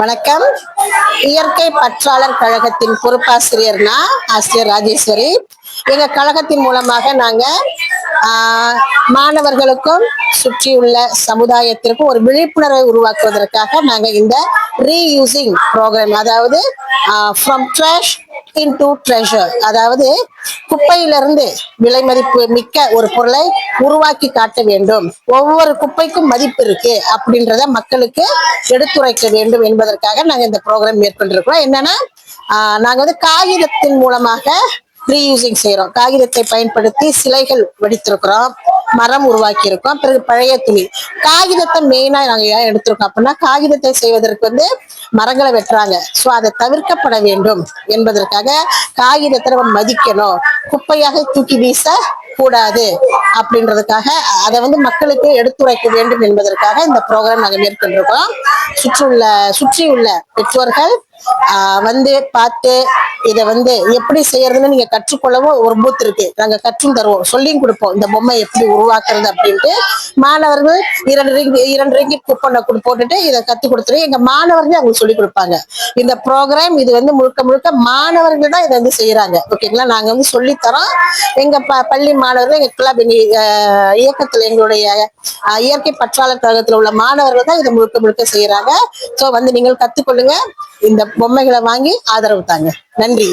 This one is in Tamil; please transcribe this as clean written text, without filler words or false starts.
வணக்கம். இயற்கை பற்றாளர் கழகத்தின் பொறுப்பாசிரியர்னா ஆசிரியர் ராஜேஸ்வரி. எங்க கழகத்தின் மூலமாக நாங்க மாணவர்களுக்கும் சுற்றியுள்ள சமுதாயத்திற்கும் ஒரு விழிப்புணர்வை உருவாக்குவதற்காக நாங்க இந்த ரீயூசிங் ப்ரோக்ராம், அதாவது ஃப்ரம் ட்ராஷ் இன்டு ட்ரெஷர், அதாவது குப்பையிலிருந்து விலை மதிப்பு மிக்க ஒரு பொருளை உருவாக்கி காட்ட வேண்டும், ஒவ்வொரு குப்பைக்கும் மதிப்பு இருக்கு அப்படின்றத மக்களுக்கு எடுத்துரைக்க வேண்டும் என்பதற்காக நாங்க இந்த ப்ரோக்ராம் மேற்கொண்டிருக்கிறோம். என்னன்னா நாங்க வந்து காகிதத்தின் மூலமாக ரீயூசிங் செய்யறோம். காகிதத்தை பயன்படுத்தி சிலைகள் வடித்திருக்கிறோம், மரம் உருவாக்கி இருக்கோம். பிறகு பழைய துணி, காகிதத்தை மெயினா நாங்க ஏன் எடுத்திருக்கோம் அப்படின்னா, காகிதத்தை செய்வதற்கு வந்து மரங்களை வெட்டுறாங்க. ஸோ அதை தவிர்க்கப்பட வேண்டும் என்பதற்காக காகிதத்தை நம்ம மதிக்கணும், குப்பையாக தூக்கி வீச கூடாது அப்படின்றதுக்காக அதை வந்து மக்களுக்கு எடுத்துரைக்க வேண்டும் என்பதற்காக இந்த ப்ரோக்ராம் நாங்கள் மேற்கொண்டிருக்கோம். சுற்றியுள்ள பெற்றோர்கள் வந்து பார்த்து இதை வந்து எப்படி செய்யறதுன்னு நீங்க கற்றுக்கொள்ளவும் ஒரு பூத் இருக்கு, நாங்க கற்றும் தருவோம், சொல்லியும் கொடுப்போம் இந்த பொம்மை எப்படி உருவாக்குறது அப்படின்ட்டு. மாணவர்கள் 2 ரிங்கிட் கூப்பனை போட்டுட்டு இதை கத்து கொடுத்துரு எங்க மாணவர்கள் அவங்க சொல்லி கொடுப்பாங்க. இந்த ப்ரோக்ராம் இது வந்து முழுக்க மாணவர்கள் தான் இதை வந்து செய்யறாங்க. ஓகேங்களா? நாங்க வந்து சொல்லித்தரோம். எங்க பள்ளி மாணவர்கள், எங்க கிளப், எங்க இயக்கத்துல, எங்களுடைய இயற்கை பற்றாளர் கழகத்துல உள்ள மாணவர்கள் தான் இதை முழுக்க செய்யறாங்க. ஸோ வந்து நீங்கள் கத்துக்கொள்ளுங்க, இந்த பொம்மைகளை வாங்கி ஆதரவு தாங்க. நன்றி.